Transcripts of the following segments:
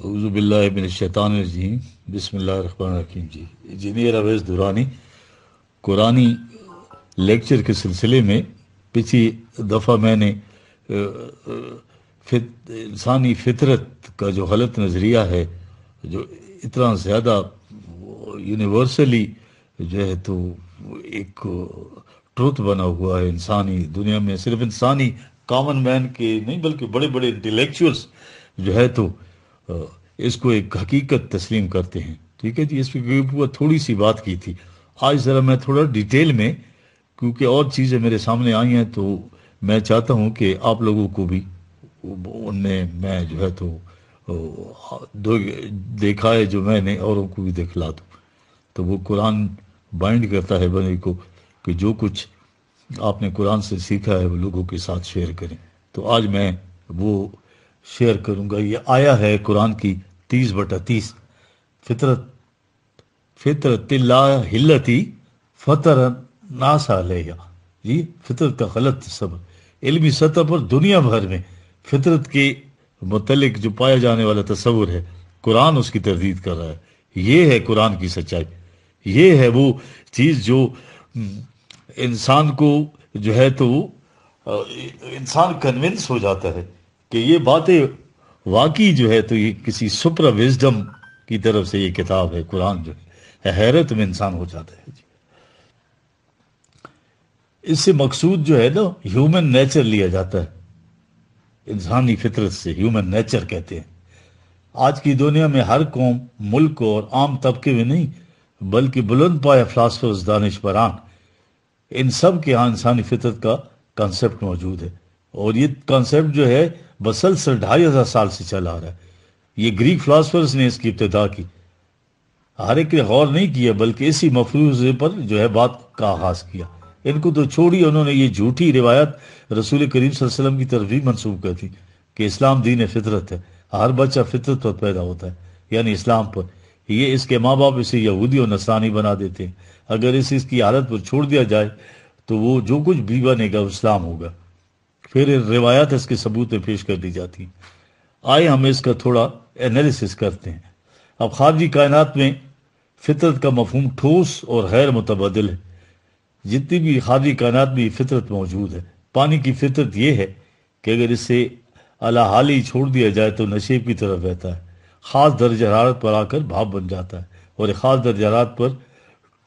اعوذ باللہ من الشیطان الرجیم بسم اللہ الرحمن الرحیم جی انجینئر اویس دورانی قرآنی لیکچر کے سلسلے میں پچھلی دفعہ میں نے انسانی فطرت کا جو غلط نظریہ ہے جو اتنا زیادہ یونیورسلی جو ہے تو ایک ٹروتھ بنا ہوا ہے انسانی دنیا میں، صرف انسانی کامن مین کے نہیں بلکہ بڑے بڑے انٹلیکچوئلس جو ہے تو اس کو ایک حقیقت تسلیم کرتے ہیں. ٹھیک ہے جی، اس پہ تھوڑی سی بات کی تھی. آج ذرا میں تھوڑا ڈیٹیل میں، کیونکہ اور چیزیں میرے سامنے آئی ہیں تو میں چاہتا ہوں کہ آپ لوگوں کو بھی ان میں جو ہے تو دیکھا ہے جو میں نے اوروں کو بھی دکھلا دوں. تو وہ قرآن بائنڈ کرتا ہے بندے کو کہ جو کچھ آپ نے قرآن سے سیکھا ہے وہ لوگوں کے ساتھ شیئر کریں. تو آج میں وہ شیئر کروں گا. یہ آیا ہے قرآن کی 30/30. فطرت اللہ ہلتی فطر ناس علیہ. جی، فطرت کا غلط تصور علمی سطح پر دنیا بھر میں فطرت کے متعلق جو پایا جانے والا تصور ہے، قرآن اس کی تردید کر رہا ہے. یہ ہے قرآن کی سچائی. یہ ہے وہ چیز جو انسان کو جو ہے تو انسان کنونس ہو جاتا ہے کہ یہ باتیں واقعی جو ہے تو یہ کسی سپرا وزڈم کی طرف سے یہ کتاب ہے. قرآن جو ہے حیرت میں انسان ہو جاتا ہے. جی، اس سے مقصود جو ہے نا ہیومن نیچر لیا جاتا ہے. انسانی فطرت سے ہیومن نیچر کہتے ہیں. آج کی دنیا میں ہر قوم، ملک اور عام طبقے میں نہیں بلکہ بلند پایہ فلاسفرز، دانشوران، ان سب کے ہاں انسانی فطرت کا کانسیپٹ موجود ہے. اور یہ کانسیپٹ جو ہے مسلسل 2500 سال سے چلا آ رہا ہے. یہ گریک فلاسفرز نے اس کی ابتدا کی. ہر ایک نے غور نہیں کیا بلکہ اسی مفروضے پر جو ہے بات کا آغاز کیا. ان کو تو چھوڑی، انہوں نے یہ جھوٹی روایت رسول کریم صلی اللہ علیہ وسلم کی طرف بھی منسوب کر دی کہ اسلام دین فطرت ہے، ہر بچہ فطرت پر پیدا ہوتا ہے، یعنی اسلام پر. یہ اس کے ماں باپ اسے یہودی اور نصرانی بنا دیتے ہیں. اگر اس کی حالت پر چھوڑ دیا جائے تو وہ جو کچھ بھی بنے گا اسلام ہوگا. پھر روایات اس کے ثبوت میں پیش کر دی جاتی ہیں. آئے ہم اس کا تھوڑا انالیسس کرتے ہیں. اب خارجی کائنات میں فطرت کا مفہوم ٹھوس اور غیر متبادل ہے. جتنی بھی خارجی کائنات میں یہ فطرت موجود ہے. پانی کی فطرت یہ ہے کہ اگر اسے اعلی حالی چھوڑ دیا جائے تو نشیب کی طرف بہتا ہے، خاص درجہ حرارت پر آ کر بھاپ بن جاتا ہے اور ایک خاص درجہ حرارت پر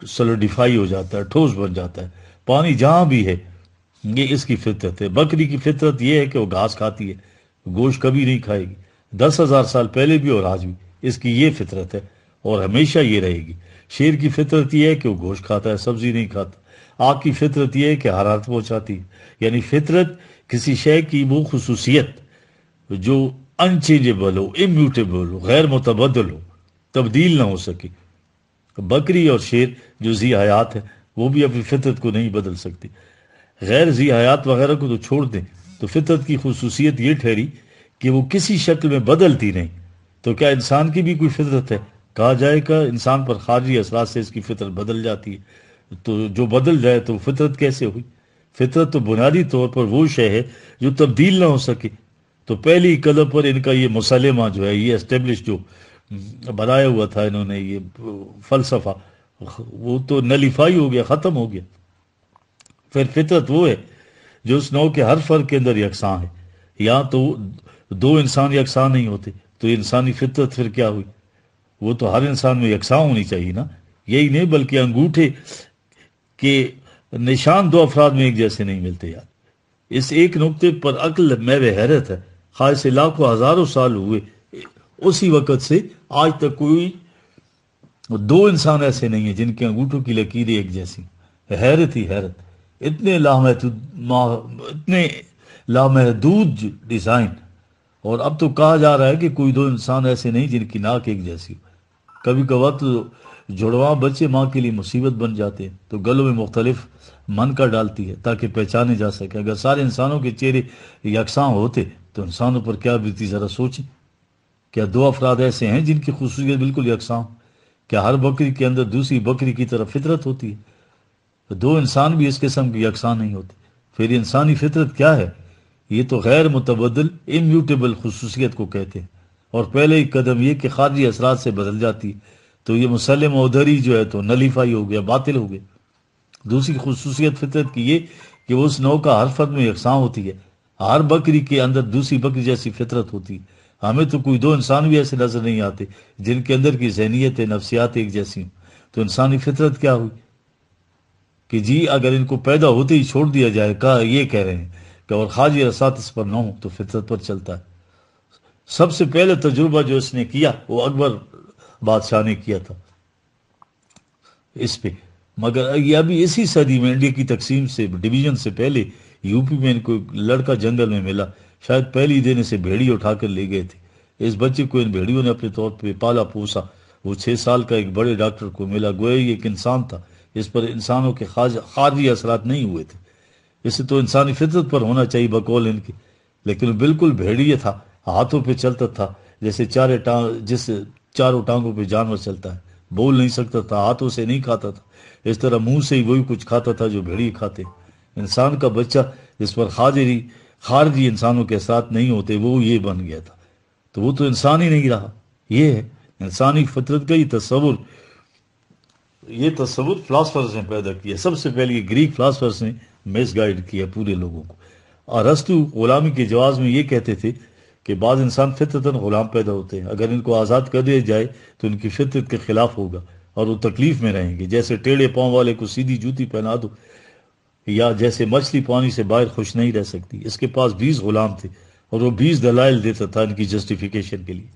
سولیڈیفائی ہو جاتا ہے، ٹھوس بن جاتا ہے. پانی جہاں بھی ہے یہ اس کی فطرت ہے. بکری کی فطرت یہ ہے کہ وہ گھاس کھاتی ہے، گوشت کبھی نہیں کھائے گی. 10,000 سال پہلے بھی اور آج بھی اس کی یہ فطرت ہے اور ہمیشہ یہ رہے گی. شیر کی فطرت یہ ہے کہ وہ گوشت کھاتا ہے، سبزی نہیں کھاتا. آگ کی فطرت یہ ہے کہ حرارت پہنچاتی ہے. یعنی فطرت کسی شے کی وہ خصوصیت جو انچینجبل ہو، امیوٹیبل ہو، غیر متبدل ہو، تبدیل نہ ہو سکے. بکری اور شیر جو ذی حیات ہے وہ بھی اپنی فطرت کو نہیں بدل سکتی. غیر ذی حیات وغیرہ کو تو چھوڑ دیں تو فطرت کی خصوصیت یہ ٹھہری کہ وہ کسی شکل میں بدلتی نہیں. تو کیا انسان کی بھی کوئی فطرت ہے؟ کہا جائے کہ انسان پر خارجی اثرات سے اس کی فطرت بدل جاتی ہے. تو جو بدل جائے تو فطرت کیسے ہوئی؟ فطرت تو بنیادی طور پر وہ شے ہے جو تبدیل نہ ہو سکے. تو پہلی قدم پر ان کا یہ مسلمہ جو ہے، یہ اسٹیبلش جو بنایا ہوا تھا انہوں نے، یہ فلسفہ، وہ تو نلیفائی ہو گیا، ختم ہو گیا. پھر فطرت وہ ہے جو اس نوع کے ہر فرد کے اندر یکساں ہے. یہاں تو دو انسان یکساں نہیں ہوتے تو انسانی فطرت پھر کیا ہوئی؟ وہ تو ہر انسان میں یکساں ہونی چاہیے نا. یہی نہیں بلکہ انگوٹھے کے نشان دو افراد میں ایک جیسے نہیں ملتے یار. اس ایک نقطے پر عقل محو حیرت ہے. خواہ سے لاکھوں ہزاروں سال ہوئے، اسی وقت سے آج تک کوئی دو انسان ایسے نہیں ہیں جن کے انگوٹھوں کی لکیریں ایک جیسی. حیرت ہی حیرت. اتنے لامحدود ڈیزائن. اور اب تو کہا جا رہا ہے کہ کوئی دو انسان ایسے نہیں جن کی ناک ایک جیسی. کبھی کبھار تو جڑواں بچے ماں کے لیے مصیبت بن جاتے ہیں تو گلوں میں مختلف من کا ڈالتی ہے تاکہ پہچانے جا سکے. اگر سارے انسانوں کے چہرے یکساں ہوتے تو انسانوں پر کیا بیتی، ذرا سوچیں. کیا دو افراد ایسے ہیں جن کی خصوصیت بالکل یکساں ہو؟ کیا ہر بکری کے اندر دوسری بکری کی طرف فطرت ہوتی ہے؟ دو انسان بھی اس قسم کی یکساں نہیں ہوتے. پھر انسانی فطرت کیا ہے؟ یہ تو غیر متبدل امیوٹیبل خصوصیت کو کہتے ہیں. اور پہلے ہی قدم یہ کہ خارجی اثرات سے بدل جاتی ہے، تو یہ مسلم ادھر ہی جو ہے تو نلیفائی ہو گیا، باطل ہو گیا۔ دوسری خصوصیت فطرت کی یہ کہ وہ اس نوع کا ہر فرد میں یکساں ہوتی ہے، ہر بکری کے اندر دوسری بکری جیسی فطرت ہوتی ہے۔ ہمیں تو کوئی دو انسان بھی ایسے نظر نہیں آتے جن کے اندر کی ذہنیت نفسیات ایک جیسی ہوں۔ تو انسانی فطرت کیا ہوئی کہ جی اگر ان کو پیدا ہوتے ہی چھوڑ دیا جائے، کہا یہ کہہ رہے ہیں کہ اور خارجی اثرات اس پر نہ ہوں تو فطرت پر چلتا ہے۔ سب سے پہلے تجربہ جو اس نے کیا وہ اکبر بادشاہ نے کیا تھا اس پہ، مگر یہ ابھی اسی صدی میں انڈیا کی تقسیم سے ڈویژن سے پہلے یو پی میں ان کو ایک لڑکا جنگل میں ملا، شاید پہلی دن اسے بھیڑی اٹھا کر لے گئے تھے۔ اس بچے کو ان بھیڑیوں نے اپنے طور پہ پالا پوسا، وہ 6 سال کا ایک بڑے ڈاکٹر کو ملا، گویا یہ ایک انسان تھا، اس پر انسانوں کے خارجی اثرات نہیں ہوئے تھے۔ اسے تو انسانی فطرت پر ہونا چاہیے بقول ان کے، لیکن وہ بالکل بھیڑیے تھا، ہاتھوں پہ چلتا تھا جیسے جس چاروں ٹانگوں پہ جانور چلتا ہے، بول نہیں سکتا تھا، ہاتھوں سے نہیں کھاتا تھا، اس طرح منہ سے ہی وہی کچھ کھاتا تھا جو بھیڑی کھاتے۔ انسان کا بچہ جس پر خارجی انسانوں کے ساتھ نہیں ہوتے وہ یہ بن گیا تھا، تو وہ تو انسان ہی نہیں رہا۔ یہ ہے انسانی فطرت کا یہ تصور فلاسفرز نے پیدا کیا۔ سب سے پہلے یہ گریک فلاسفرز نے مس گائیڈ کیا پورے لوگوں کو۔ ارسطو غلامی کے جواز میں یہ کہتے تھے کہ بعض انسان فطرتاً غلام پیدا ہوتے ہیں، اگر ان کو آزاد کر دیا جائے تو ان کی فطرت کے خلاف ہوگا اور وہ تکلیف میں رہیں گے، جیسے ٹیڑھے پاؤں والے کو سیدھی جوتی پہنا دو، یا جیسے مچھلی پانی سے باہر خوش نہیں رہ سکتی۔ اس کے پاس 20 غلام تھے اور وہ 20 دلائل دیتا تھا ان کی جسٹیفیکیشن کے لیے۔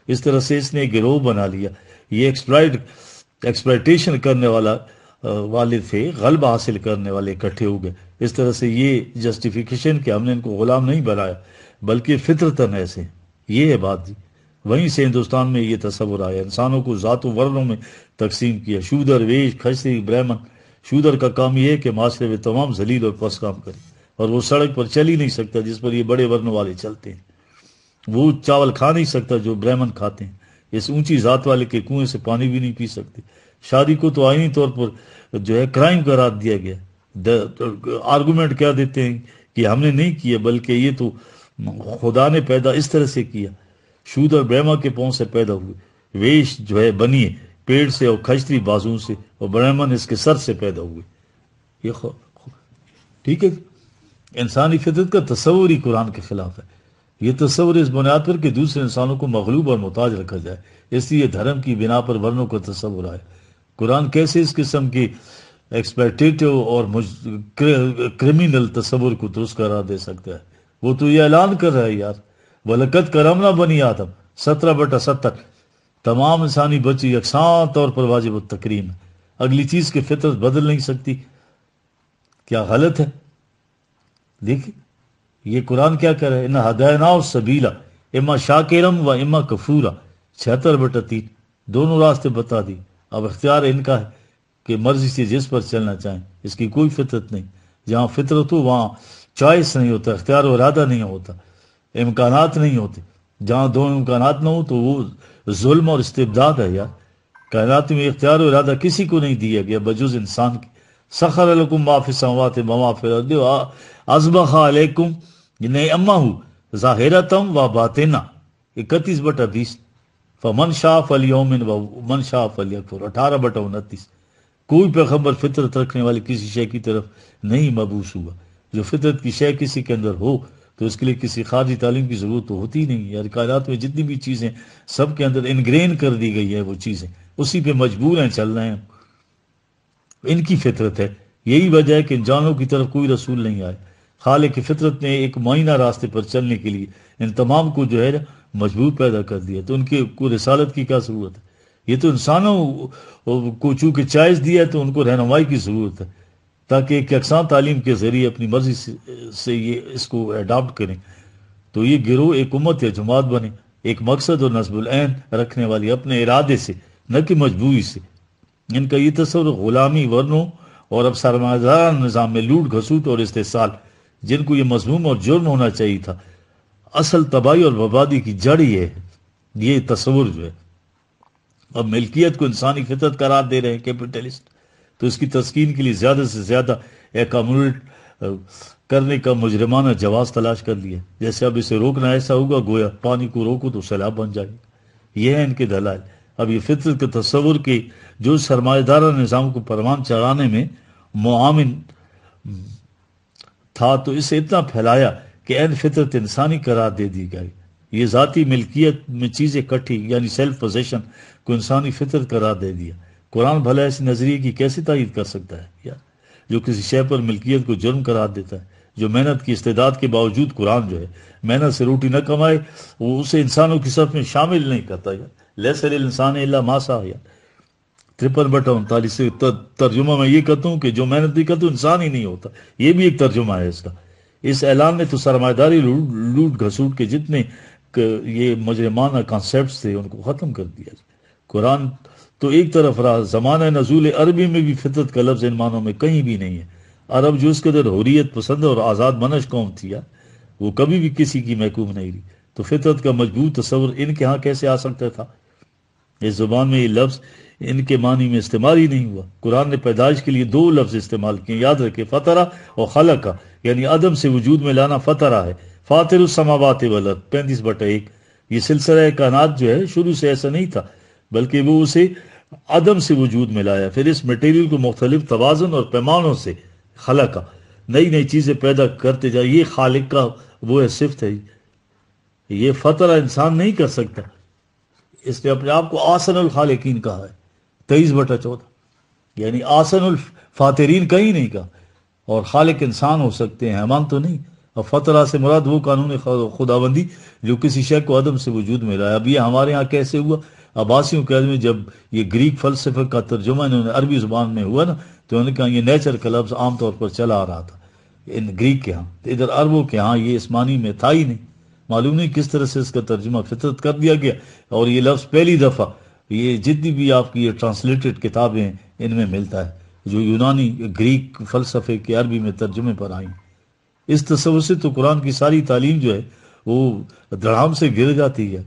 اس طرح سے اس نے ایک گروہ بنا لیا، یہ ایکسپلائٹیشن کرنے والے تھے، غلبہ حاصل کرنے والے اکٹھے ہو گئے۔ اس طرح سے یہ جسٹیفیکیشن کہ ہم نے ان کو غلام نہیں بنایا بلکہ فطرتاً ایسے ہیں، یہ ہے بات جی۔ وہیں سے ہندوستان میں یہ تصور آیا، انسانوں کو ذات و ورنوں میں تقسیم کیا، شودر، ویش، کھچری، برہمن۔ شودر کا کام یہ ہے کہ معاشرے میں تمام ذلیل اور پس کام کرے، اور وہ سڑک پر چل ہی نہیں سکتا جس پر یہ بڑے ورنوں والے چلتے ہیں، وہ چاول کھا نہیں سکتا جو برہمن کھاتے ہیں، اس اونچی ذات والے کے کنویں سے پانی بھی نہیں پی سکتے۔ شادی کو تو آئینی طور پر جو ہے کرائم قرار دیا گیا۔ آرگومنٹ کیا دیتے ہیں کہ ہم نے نہیں کیا بلکہ یہ تو خدا نے پیدا اس طرح سے کیا۔ شود اور برہما کے پاؤں سے پیدا ہوئے، ویش جو ہے بنیے پیڑ سے، اور کھچری بازوں سے، اور برہمن اس کے سر سے پیدا ہوئے۔ یہ ٹھیک ہے، انسانی فطرت کا تصور ہی قرآن کے خلاف ہے۔ یہ تصور اس بنیاد پر کہ دوسرے انسانوں کو مغلوب اور محتاج رکھا جائے، اس لیے دھرم کی بنا پر ورنوں کا تصور آیا۔ قرآن کیسے اس قسم کی ایکسپلائٹیٹو اور کرمینل تصور کو درست قرار دے سکتا ہے؟ وہ تو یہ اعلان کر رہا ہے یار، وَلَقَدْ كَرَّمْنَا بَنِي آدم، 17/70، تمام انسانی بچے یکساں طور پر واجب التکریم ہے۔ اگلی چیز کی فطرت بدل نہیں سکتی، کیا غلط ہے؟ دیکھیں یہ قرآن کیا کہہ رہا ہے، اِنَّا هَدَيْنَاهُ السَّبِيلَ اِمَّا شَاكِرًا وَإِمَّا كَفُورًا، 76/3، دونوں راستے بتا دی۔ اب اختیار ان کا ہے کہ مرضی سے جس پر چلنا چاہیں، اس کی کوئی فطرت نہیں۔ جہاں فطرت ہو وہاں چوائس نہیں ہوتا، اختیار و ارادہ نہیں ہوتا، امکانات نہیں ہوتے۔ جہاں دونوں امکانات نہ ہوں تو وہ ظلم اور استبداد ہے یار۔ کائنات میں اختیار و ارادہ کسی کو نہیں دیا گیا بجز انسان کی۔ سخر لکم ما فی السماوات و ما فی الارض اصبح علیکم نعمہ ظاہرۃ و باطنہ، 31/20، فمن شاء فلیؤمن ومن شاء فلیکفر، 18/29۔ کوئی پیغمبر فطرت رکھنے والے کسی شے کی طرف نہیں مبعوث ہوا۔ جو فطرت کی شے کسی کے اندر ہو تو اس کے لیے کسی خارجی تعلیم کی ضرورت تو ہوتی نہیں یار۔ کائنات میں جتنی بھی چیزیں سب کے اندر انگرین کر دی گئی ہے، وہ چیزیں اسی پہ مجبور ہیں چل رہے ہیں، ان کی فطرت ہے۔ یہی وجہ ہے کہ انسانوں کی طرف کوئی رسول نہیں آئے۔ خالق کی فطرت نے ایک معینہ راستے پر چلنے کے لیے ان تمام کو جو ہے مجبور پیدا کر دیا، تو ان کی کوئی رسالت کی کیا ضرورت ہے؟ یہ تو انسانوں کو چونکہ چوائس دیا ہے تو ان کو رہنمائی کی ضرورت ہے، تاکہ ایک یکساں تعلیم کے ذریعے اپنی مرضی سے یہ اس کو اڈاپٹ کریں، تو یہ گروہ ایک امت یا جماعت بنے، ایک مقصد اور نصب العین رکھنے والی، اپنے ارادے سے نہ کہ مجبوری سے۔ ان کا یہ تصور غلامی، ورنوں اور اب سرمایہ دار نظام میں لوٹ گھسوٹ اور استحصال، جن کو یہ مذموم اور جرم ہونا چاہیے تھا، اصل تباہی اور بربادی کی جڑ یہ ہے، یہ تصور جو ہے۔ اب ملکیت کو انسانی فطرت قرار دے رہے ہیں کیپٹلسٹ، تو اس کی تسکین کے لیے زیادہ سے زیادہ کرنے کا مجرمانہ جواز تلاش کر لیا، جیسے اب اسے روکنا ایسا ہوگا گویا پانی کو روکو تو سیلاب بن جائے گا۔ یہ ہے ان کے دلائل۔ اب یہ فطرت کے تصور کے جو سرمایہ دارہ نظام کو پروان چڑھانے میں معاون تھا تو اسے اتنا پھیلایا کہ عین فطرت انسانی قرار دے دی گئی۔ یہ ذاتی ملکیت میں چیزیں کٹھی یعنی سیلف پوزیشن کو انسانی فطرت قرار دے دیا۔ قرآن بھلا اس نظریے کی کیسے تائید کر سکتا ہے یار، جو کسی شے پر ملکیت کو جرم قرار دیتا ہے؟ جو محنت کی استعداد کے باوجود قرآن جو ہے محنت سے روٹی نہ کمائے وہ اسے انسانوں کی صف میں شامل نہیں کرتا یار۔ لیس للانسان الا ما سعی یار 53/39 سے ترجمہ میں یہ کہتا ہوں کہ جو محنت نہیں کرتا انسان ہی نہیں ہوتا۔ یہ بھی ایک ترجمہ ہے اس کا۔ اس اعلان نے تو سرمایہ داری لوٹ گھسوٹ کے جتنے یہ مجرمانہ کانسیپٹس تھے ان کو ختم کر دیا۔ قرآن تو ایک طرف رہا، زمانہ نزول عربی میں بھی فطرت کا لفظ ان معنوں میں کہیں بھی نہیں ہے۔ عرب جو اس قدر حریت پسند اور آزاد منش قوم تھی یار، وہ کبھی بھی کسی کی محکوم نہیں رہی، تو فطرت کا مجبور تصور ان کے ہاں کیسے آ سکتا تھا؟ اس زبان میں یہ لفظ ان کے معنی میں استعمال ہی نہیں ہوا۔ قرآن نے پیدائش کے لیے 2 لفظ استعمال کیے، یاد رکھے، فطرہ اور خلقہ، یعنی عدم سے وجود میں لانا فطرہ ہے۔ فاطر السماوات والارض 35/1۔ یہ سلسلہ کائنات جو ہے شروع سے ایسا نہیں تھا، بلکہ وہ اسے عدم سے وجود میں لایا، پھر اس میٹیریل کو مختلف توازن اور پیمانوں سے خلقہ، نئی نئی چیزیں پیدا کرتے جائے۔ یہ خالق کا وہ ہے، صفت ہے۔ یہ فطرہ انسان نہیں کر سکتا، اس نے اپنے آپ کو آسن الخالقین کہا ہے 23/14، یعنی آسن الفاترین کہیں نہیں کہا۔ اور خالق انسان ہو سکتے ہیں، حیوان تو نہیں۔ اور فطرہ سے مراد وہ قانون خداوندی جو کسی شے کو عدم سے وجود میں لایا۔ اب یہ ہمارے ہاں کیسے ہوا؟ عباسیوں کے میں جب یہ گریک فلسفے کا ترجمہ انہوں نے عربی زبان میں ہوا نا، تو انہوں نے کہا یہ نیچر کا لفظ عام طور پر چلا آ رہا تھا ان گریک کے ہاں، ادھر عربوں کے ہاں یہ اس معنی میں تھا ہی نہیں۔ معلوم نہیں کس طرح سے اس کا ترجمہ فطرت کر دیا گیا، اور یہ لفظ پہلی دفعہ یہ جتنی بھی آپ کی یہ ٹرانسلیٹڈ کتابیں ہیں ان میں ملتا ہے، جو یونانی گریک فلسفے کے عربی میں ترجمے پر آئیں۔ اس تصور سے تو قرآن کی ساری تعلیم جو ہے وہ دھڑام سے گر جاتی ہے۔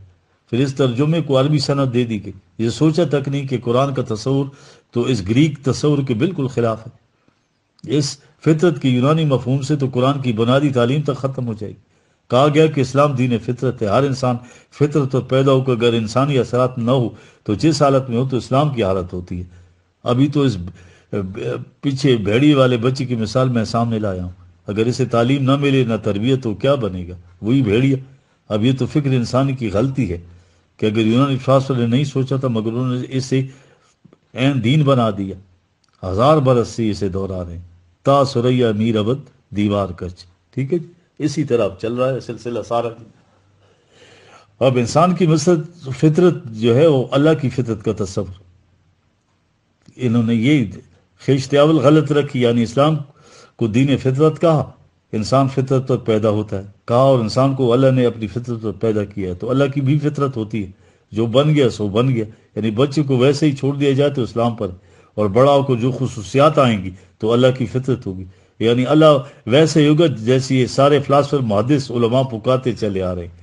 پھر اس ترجمے کو عربی سند دے دی گئی۔ یہ سوچا تک نہیں کہ قرآن کا تصور تو اس گریک تصور کے بالکل خلاف ہے۔ اس فطرت کی یونانی مفہوم سے تو قرآن کی بنیادی تعلیم تک ختم ہو جائے گی۔ کہا گیا کہ اسلام دین فطرت ہے، ہر انسان فطرت اور پیدا ہو کر اگر انسانی اثرات نہ ہو تو جس حالت میں ہو تو اسلام کی حالت ہوتی ہے۔ ابھی تو اس پیچھے بھیڑی والے بچے کی مثال میں سامنے لایا ہوں، اگر اسے تعلیم نہ ملے نہ تربیت تو کیا بنے گا؟ وہی بھیڑیا۔ اب یہ تو فکر انسانی کی غلطی ہے کہ اگر یونانی فلسفہ نے نہیں سوچا تھا مگر انہوں نے اسے عین دین بنا دیا۔ 1000 برس سے اسے دہرا رہے ہیں، تا سریا میر ابد دیوار کچ۔ ٹھیک ہے جی، اسی طرح اب چل رہا ہے سلسلہ سارا۔ اب انسان کی فطرت جو ہے وہ اللہ کی فطرت کا تصور انہوں نے یہ خیشتیاول غلط رکھی، یعنی اسلام کو دین فطرت کہا، انسان فطرت پر پیدا ہوتا ہے کہا، اور انسان کو اللہ نے اپنی فطرت پر پیدا کیا ہے، تو اللہ کی بھی فطرت ہوتی ہے، جو بن گیا سو بن گیا۔ یعنی بچے کو ویسے ہی چھوڑ دیا جائے تو اسلام پر، اور بڑا کو جو خصوصیات آئیں گی تو اللہ کی فطرت ہوگی، یعنی اللہ ویسے ہی ہوگا جیسے یہ سارے فلاسفر محدث علماء پکارتے چلے آ رہے ہیں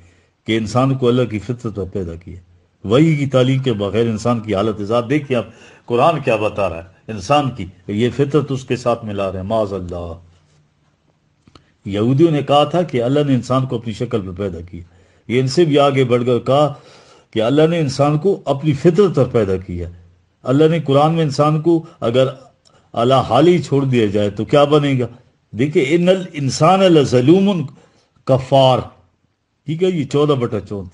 کہ انسان کو اللہ کی فطرت پر پیدا کیا۔ وہی کی تعلیم کے بغیر انسان کی حالت ذات دیکھیے آپ قرآن کیا بتا رہا ہے انسان کی، یہ فطرت اس کے ساتھ ملا رہے ہیں معاذ اللہ۔ یہودیوں نے کہا تھا کہ اللہ نے انسان کو اپنی شکل پر پیدا کیا، یہ ان سے بھی آگے بڑھ کر کہا کہ اللہ نے انسان کو اپنی فطرت پر پیدا کیا۔ اللہ نے قرآن میں انسان کو اگر اللہ حال ہی چھوڑ دیا جائے تو کیا بنے گا؟ دیکھیں ان الانسان لظلوم کفار، ٹھیک ہے، یہ 14/34،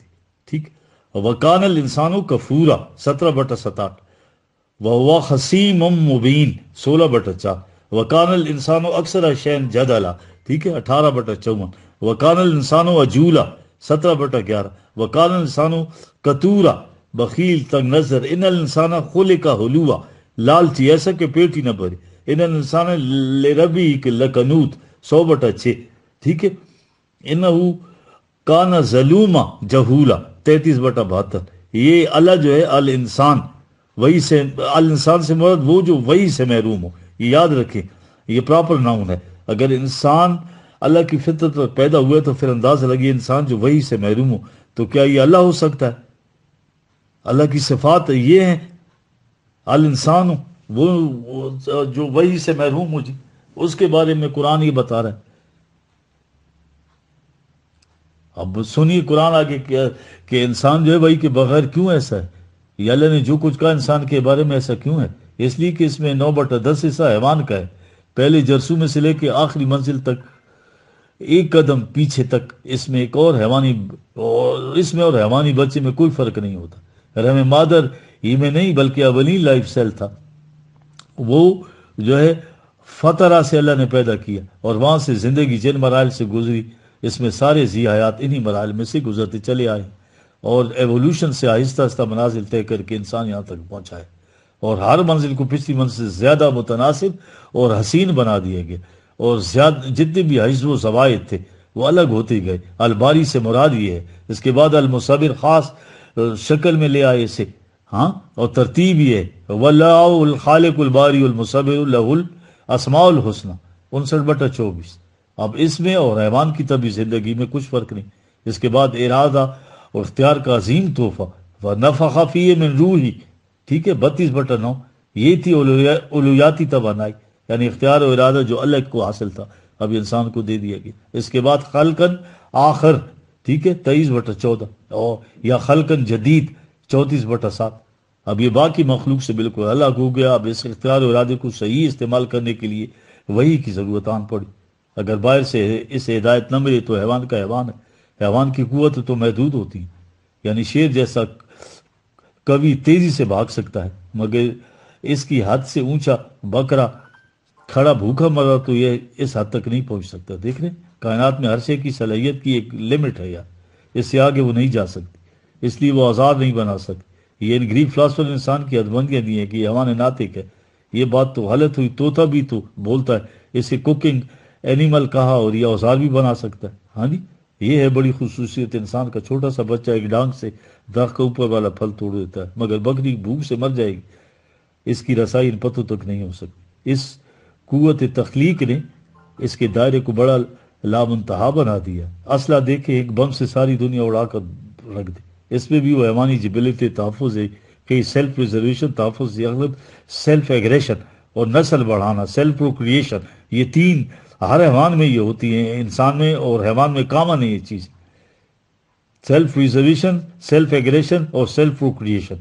ٹھیک۔ وکان الانسان کفورا 17/67، وہو خصیم مبین 16/4، وکان الانسان اکثر شیء جدلا، ٹھیک ہے، 18/54، وکان الانسان عجولا 17/11، وکان الانسان کتورا بخیل تنگ نظر، ان الانسان خلق ہلوا لالچی ایسا کہ پیٹ ہی نہ بھرے، ان الانسان لربی لکنوت 100/6، ٹھیک ہے، انہو کان ظلوما جہولا 33/72۔ یہ اللہ جو ہے الانسان، وہی سے الانسان سے مراد وہ جو وہی سے محروم ہو، یہ یاد رکھیں، یہ پراپر ناؤن ہے۔ اگر انسان اللہ کی فطرت پر پیدا ہوا تو پھر اندازہ لگیے انسان جو وہی سے محروم ہو تو کیا یہ اللہ ہو سکتا ہے؟ اللہ کی صفات یہ ہیں الانسان وہ جو وہی سے محروم ہو جی، اس کے بارے میں قرآن یہ بتا رہا ہے. اب سنیے قرآن آگے کیا کہ انسان جو ہے بھائی کے بغیر کیوں ایسا ہے. یہ اللہ نے جو کچھ کہا انسان کے بارے میں ایسا کیوں ہے؟ اس لیے کہ اس میں 9/10 حصہ حیوان کا ہے. پہلے جرسوں میں سے لے کے آخری منزل تک ایک قدم پیچھے تک اس میں ایک اور حیوانی، اور اس میں اور حیوانی بچے میں کوئی فرق نہیں ہوتا. رحم مادر ہی میں نہیں بلکہ اولین لائف سیل تھا، وہ جو ہے فطرہ سے اللہ نے پیدا کیا، اور وہاں سے زندگی جن مراحل سے گزری اس میں سارے ذی حیات انہی مراحل میں سے گزرتے چلے آئے، اور ایوولوشن سے آہستہ آہستہ منازل طے کر کے انسان یہاں تک پہنچا ہے، اور ہر منزل کو پچھلی منزل سے زیادہ متناسب اور حسین بنا دیا گیا، اور جتنے بھی حیز و زوائد تھے وہ الگ ہوتے گئے. الباری سے مراد یہ ہے. اس کے بعد المصور خاص شکل میں لے آئے اسے، ہاں، اور ترتیب یہ ہے واللہ الخالق الباری المصور لہ الاسماء الحسنی 59/24. اب اس میں اور حیوان کی طبی زندگی میں کچھ فرق نہیں. اس کے بعد ارادہ اور اختیار کا عظیم تحفہ وَنَفَخَ فِيهِ مِن رُوحِهِ، ٹھیک ہے، 32/9. یہ تھی الوہیاتی توانائی، یعنی اختیار و ارادہ جو اللہ کو حاصل تھا اب انسان کو دے دیا گیا. اس کے بعد خلقن آخر، ٹھیک ہے، 23/14، اور یا خلقن جدید 34/7. اب یہ باقی مخلوق سے بالکل الگ ہو گیا. اب اس اختیار و ارادے کو صحیح استعمال کرنے کے لیے وحی کی ضرورت آن پڑی. اگر باہر سے اس ہدایت نہ ملے تو حیوان کا حیوان ہے. حیوان کی قوت تو محدود ہوتی ہے، یعنی شیر جیسا کبھی تیزی سے بھاگ سکتا ہے، مگر اس کی حد سے اونچا بکرا کھڑا بھوکا مرا تو یہ اس حد تک نہیں پہنچ سکتا. دیکھ رہے ہیں کائنات میں ہر شے کی صلاحیت کی ایک لمٹ ہے یار، اس سے آگے وہ نہیں جا سکتی، اس لیے وہ آزاد نہیں بنا سکتی. یہ ان گریک فلاسفر نے انسان کی حدبندیاں دی ہیں کہ یہ حیوان ناطق ہے. یہ بات تو غلط ہوئی. طوطا بھی تو بولتا ہے، اسے کوکنگ اینیمل کہا، اور یہ اوزار بھی بنا سکتا ہے. ہاں جی، یہ ہے بڑی خصوصیت انسان کا. چھوٹا سا بچہ ایک ڈانگ سے درخت کا اوپر والا پھل توڑ دیتا ہے، مگر بکری بھوک سے مر جائے گی، اس کی رسائی ان پتوں تک نہیں ہو سکتی. اس قوت تخلیق نے اس کے دائرے کو بڑا لامنتہا بنا دیا. اسلحہ دیکھے ایک بم سے ساری دنیا اڑا کر رکھ دے. اس میں بھی وہ حیوانی جبلت تحفظ ہے کہ سیلف پریزرویشن، تحفظ اغلب، سیلف ایگریشن اور نسل بڑھانا، سیلف پروکریشن، یہ تین ہر حیوان میں یہ ہوتی ہیں. انسان میں اور حیوان میں کامن ہے یہ چیز، سیلف پریزرویشن، سیلف ایگریشن اور سیلف پروکریشن.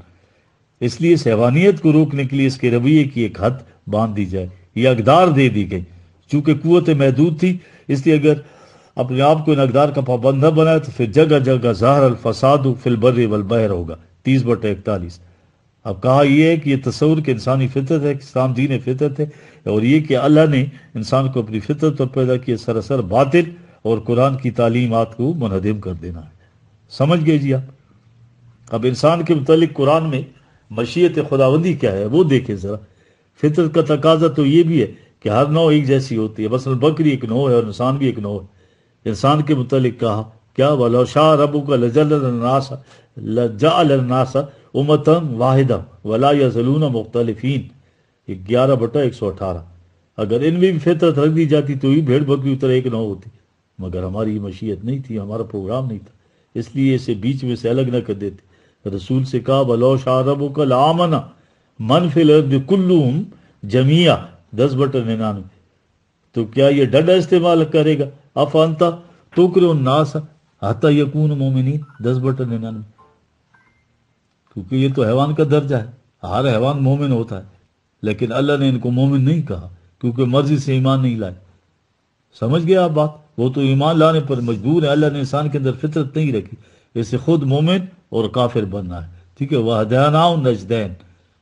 اس لیے اس حیوانیت کو روکنے کے لیے اس کے رویے کی ایک حد باندھ دی جائے، یہ اقدار دے دی گئی. چونکہ قوت محدود تھی اس لیے اگر اپنے آپ کو ان اقدار کا پابند نہ بنائے تو پھر جگہ جگہ ظاہر الفساد فی البر والبحر ہوگا. 30/41. اب کہا یہ ہے کہ یہ تصور کہ انسانی فطرت ہے، اسلام دین فطرت ہے، اور یہ کہ اللہ نے انسان کو اپنی فطرت پر پیدا کیا سراسر باطل اور قرآن کی تعلیمات کو منہدم کر دینا ہے. سمجھ گئے جی آپ؟ اب انسان کے متعلق قرآن میں مشیت خداوندی کیا ہے وہ دیکھیں ذرا. فطرت کا تقاضا تو یہ بھی ہے کہ ہر نوع ایک جیسی ہوتی ہے. مثلا بکری ایک نوع ہے اور انسان بھی ایک نوع ہے. انسان کے متعلق کہا کیا وَلَوْ شَاءَ رَبُّكَ لَجَعَلَ النَّاسَ أُمَّةً وَاحِدَةً وَلَا يَزَالُونَ مُخْتَلِفِينَ. 11/118. اگر ان میں بھی فطرت رکھ دی جاتی تو یہ بھیڑ بکری طرح ایک نوع ہوتی، مگر ہماری مشیت نہیں تھی، ہمارا پروگرام نہیں تھا، اس لیے اسے بیچ میں سے الگ نہ کر دیتے. رسول سے کہا وَلَوْ شَاءَ رَبُّكَ لَآمَنَ مَنْ فِي الْأَرْضِ كُلُّهُمْ جَمِيعًا 10/99. تو کیا یہ ڈنڈا استعمال کرے گا؟ افانت تکرہ الناس حتی یکونوا مؤمنین 10/99. کیونکہ یہ تو حیوان کا درجہ ہے، ہر حیوان مومن ہوتا ہے، لیکن اللہ نے ان کو مومن نہیں کہا کیونکہ مرضی سے ایمان نہیں لائے. سمجھ گئے آپ بات؟ وہ تو ایمان لانے پر مجبور ہے. اللہ نے انسان کے اندر فطرت نہیں رکھی، اسے خود مومن اور کافر بننا ہے. ٹھیک ہے، وَهَدَيْنَاهُ النَّجْدَيْنِ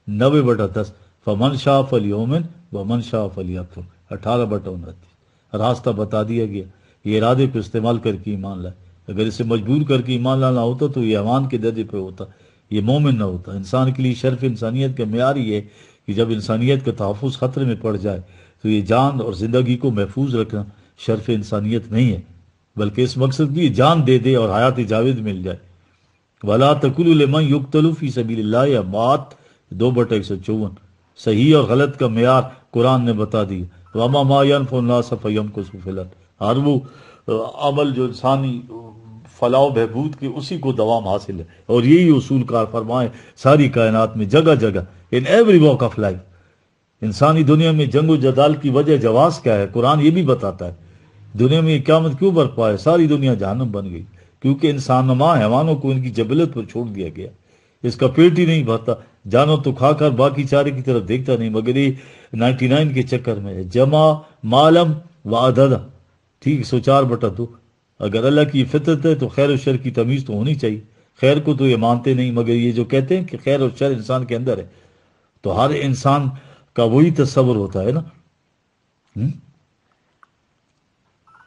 90/10. فَمَنْ شَاءَ فَلْيُؤْمِنْ وَمَنْ شَاءَ فَلْيَكْفُرْ 18/29. راستہ بتا دیا گیا. یہ ارادے کو استعمال کر کے ایمان لائے. اگر اسے مجبور کر کے ایمان لانا ہوتا تو یہ ایمان کے درجے پہ ہوتا، یہ مومن نہ ہوتا. انسان کے لیے شرف انسانیت کا معیار یہ ہے کہ جب انسانیت کا تحفظ خطرے میں پڑ جائے تو یہ جان اور زندگی کو محفوظ رکھنا شرف انسانیت نہیں ہے، بلکہ اس مقصد کی جان دے دے اور حیات جاوید مل جائے. وَلَا تَقُولُوا لِمَنْ يُقْتَلُ فِي سَبِيلِ اللَّهِ أَمْوَاتٌ 2/154. صحیح اور غلط کا معیار قرآن نے بتا دیا. وَمَا مَا يَنْفُعُ النَّاسَ فَيَمْكُثُ فِي الْأَرْضِ. ہر وہ عمل جو انسانی فلاح و بہبود کے اسی کو دوام حاصل ہے، اور یہی اصول کار فرمائے ساری کائنات میں جگہ جگہ in every walk of life. انسانی دنیا میں جنگ و جدال کی وجہ جواز کیا ہے؟ قرآن یہ بھی بتاتا ہے دنیا میں قیامت کیوں برپا ہے، ساری دنیا جہنم بن گئی، کیونکہ انسان نما حیوانوں کو ان کی جبلت پر چھوڑ دیا گیا، اس کا پیٹ ہی نہیں بھرتا، جانو تو کھا کر باقی چارے کی طرف دیکھتا نہیں، مگر یہ 99 کے چکر میں ہے۔ جمع مالم و عدد، ٹھیک 104/2۔ اگر اللہ کی فطرت ہے تو خیر و شر کی تمیز تو ہونی چاہیے۔ خیر کو تو یہ مانتے نہیں، مگر یہ جو کہتے ہیں کہ خیر اور شر انسان کے اندر ہے، تو ہر انسان کا وہی تصور ہوتا ہے نا،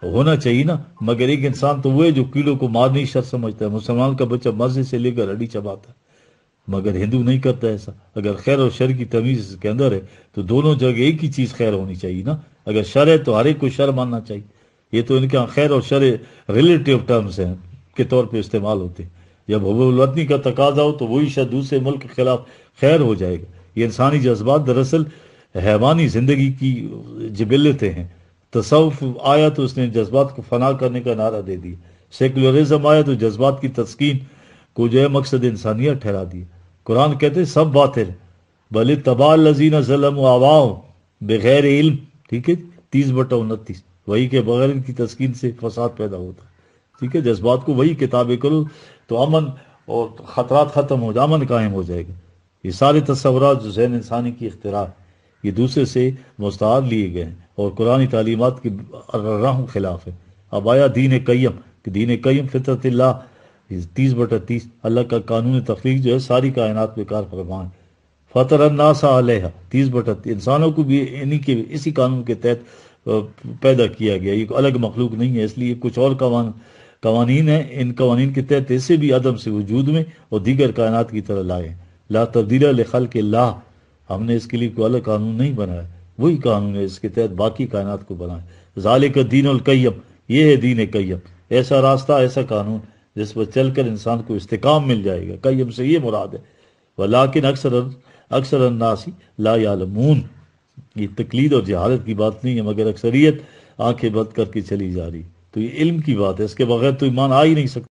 ہونا چاہیے نا، مگر ایک انسان تو وہ ہے جو کیڑوں کو مارنی شر سمجھتا ہے، مسلمان کا بچہ مزے سے لے کر ہڈی چباتا ہے، مگر ہندو نہیں کرتا ایسا۔ اگر خیر اور شر کی تمیز اس کے اندر ہے تو دونوں جگہ ایک ہی چیز خیر ہونی چاہیے نا، اگر شر ہے تو ہر ایک کو شر ماننا چاہیے۔ یہ تو ان کے یہاں خیر اور شر ریلیٹیو ٹرمز ہیں کے طور پہ استعمال ہوتے ہیں، جب حب الوطنی کا تقاضا ہو تو وہی شر دوسرے ملک کے خلاف خیر ہو جائے گا۔ یہ انسانی جذبات دراصل حیوانی زندگی کی جبلتیں ہیں۔ تصوف آیا تو اس نے جذبات کو فنا کرنے کا نعرہ دے دیا، سیکولرزم آیا تو جذبات کی تسکین کو جو ہے مقصد انسانیت ٹھہرا دیا۔ قرآن کہتے ہیں سب باطل، بل تبا الذین ظلموا آواہم بغیر علم، ٹھیک ہے 30/29، وہی کے بغیر ان کی تسکین سے فساد پیدا ہوتا ہے، ٹھیک ہے۔ جذبات کو وہی کتابیں کرو تو امن اور خطرات ختم ہو جائے، امن قائم ہو جائے گا۔ یہ سارے تصورات جو ذہن انسانی کی اختراع یہ دوسرے سے مستعار لیے گئے ہیں اور قرآنی تعلیمات کے راہوں خلاف ہے۔ اب آیا دین قیم، کہ دین قیم فطرت اللہ 30/30، اللہ کا قانون تخلیق جو ہے ساری کائنات پہ کار فرما ہے۔ فطر الناس علیہ 30/30، انسانوں کو بھی اسی قانون کے تحت پیدا کیا گیا، یہ الگ مخلوق نہیں ہے، اس لیے کچھ اور قوانین ہیں، ان قوانین کے تحت اسے بھی عدم سے وجود میں اور دیگر کائنات کی طرح لائے ہیں۔ لا تبدیل لخلق اللہ، ہم نے اس کے لیے کوئی الگ قانون نہیں بنایا، وہی قانون ہے اس کے تحت باقی کائنات کو بنایا۔ ذالک الدین القیم، یہ ہے دین قیم، ایسا راستہ، ایسا قانون جس پر چل کر انسان کو استحکام مل جائے گا۔ قیم سے یہ مراد ہے، ولیکن اکثر الناس لا یعلمون، یہ تقلید اور جہالت کی بات نہیں ہے، مگر اکثریت آنکھیں بند کر کے چلی جا رہی، تو یہ علم کی بات ہے، اس کے بغیر تو ایمان آ ہی نہیں سکتا۔